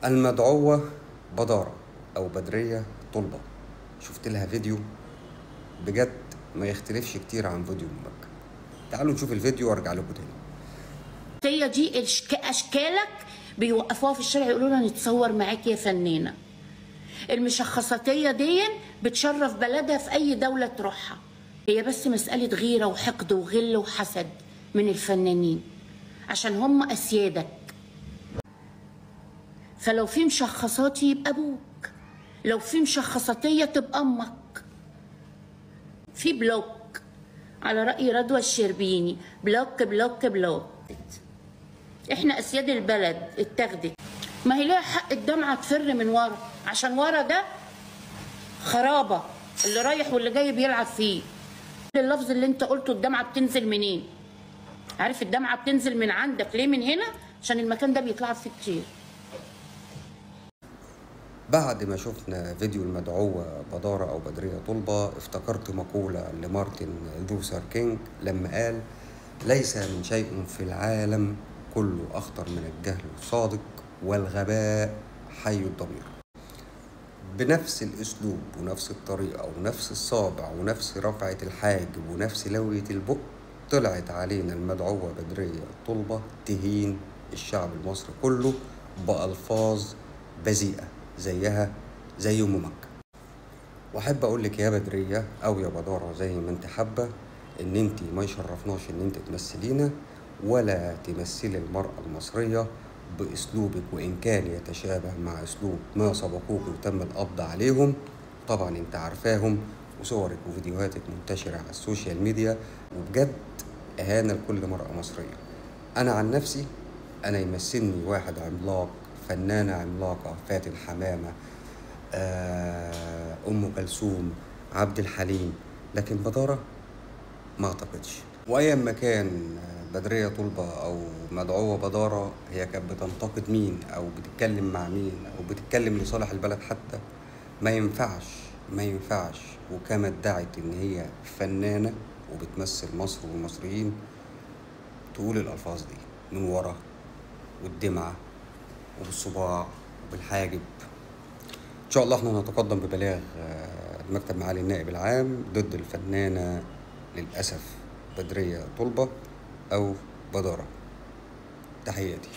المدعوة بدارة أو بدرية طلبة، شفت لها فيديو بجد ما يختلفش كتير عن فيديو أمك. تعالوا نشوف الفيديو وارجع لكم تاني. هي دي اشكالك بيوقفوها في الشارع يقولوا لها نتصور معاكي يا فنانه. المشخصاتيه دي بتشرف بلدها في اي دوله تروحها. هي بس مساله غيره وحقد وغل وحسد من الفنانين عشان هم اسيادك. فلو في مشخصاتي يبقى ابوك، لو في مشخصاتيه تبقى امك. في بلوك على راي رضوى الشربيني، بلوك بلوك بلوك. احنا اسياد البلد اتاخدت. ما هي ليها حق الدمعه تفر من ورا، عشان ورا ده خرابه اللي رايح واللي جاي بيلعب فيه. اللفظ اللي انت قلته الدمعه بتنزل منين؟ عارف الدمعه بتنزل من عندك ليه؟ من هنا، عشان المكان ده بيتلعب فيه كتير. بعد ما شفنا فيديو المدعوة بدارة أو بدرية طلبة افتكرت مقولة لمارتن لوثر كينج لما قال: ليس من شيء في العالم كله أخطر من الجهل الصادق والغباء حي الضمير. بنفس الأسلوب ونفس الطريقة ونفس الصابع ونفس رفعة الحاجب ونفس لوية البق طلعت علينا المدعوة بدرية طلبة تهين الشعب المصري كله بألفاظ بذيئة زيها زي أم مكة. وأحب أقولك يا بدرية أو يا بدارة زي ما أنت حابة إن أنت ما يشرفناش إن أنت تمثلينا ولا تمثلي المرأة المصرية بأسلوبك، وإن كان يتشابه مع أسلوب ما سبقوك وتم القبض عليهم. طبعا أنت عارفاهم وصورك وفيديوهاتك منتشرة على السوشيال ميديا، وبجد إهانة لكل مرأة مصرية. أنا عن نفسي أنا يمثلني واحد عملاق، فنانة عملاقة، فاتن حمامة، أم كلثوم، عبد الحليم، لكن بدارة ما أعتقدش. وأيام ما كان بدرية طلبة أو مدعوة بدارة هي كانت بتنتقد مين أو بتتكلم مع مين أو بتتكلم لصالح البلد حتى، ما ينفعش وكما ادعت إن هي فنانة وبتمثل مصر والمصريين تقول الألفاظ دي من ورا والدمعة وبالصباع وبالحاجب. إن شاء الله احنا نتقدم ببلاغ المكتب معالي النائب العام ضد الفنانة للأسف بدرية طلبة أو بدارة. تحياتي.